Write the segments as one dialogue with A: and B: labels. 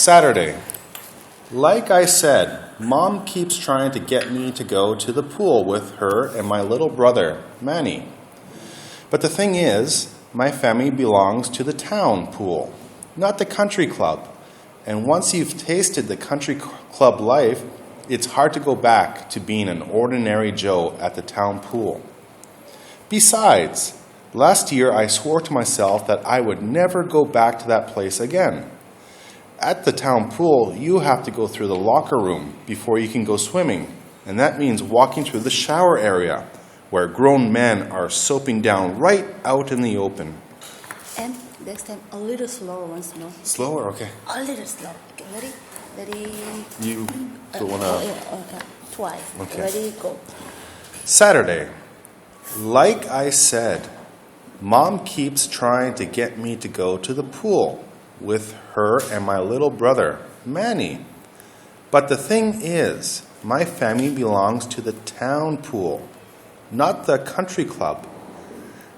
A: Saturday. Like I said, Mom keeps trying to get me to go to the pool with her and my little brother, Manny. But the thing is, my family belongs to the town pool, not the country club. And once you've tasted the country club life, it's hard to go back to being an ordinary Joe at the town pool. Besides, last year I swore to myself that I would never go back to that place again. At the town pool, you have to go through the locker room before you can go swimming, and that means walking through the shower area, where grown men are soaping down right out in the open.
B: And next time, a little slower once more.
A: Slower? Okay.
B: A little slow. Okay, ready? Ready?
A: You don't want to...
B: Twice.
A: Okay.
B: Ready? Go.
A: Saturday. Like I said, Mom keeps trying to get me to go to the pool with her and my little brother, Manny. But the thing is, my family belongs to the town pool, not the country club.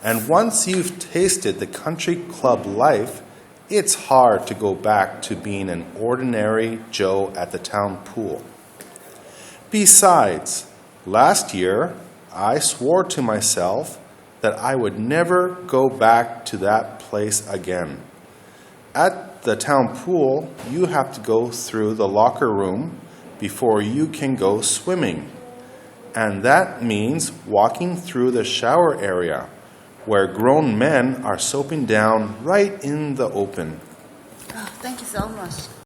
A: And once you've tasted the country club life, it's hard to go back to being an ordinary Joe at the town pool. Besides, last year, I swore to myself that I would never go back to that place again. At the town pool, you have to go through the locker room before you can go swimming. And that means walking through the shower area, where grown men are soaping down right in the open.
B: Oh, thank you so much.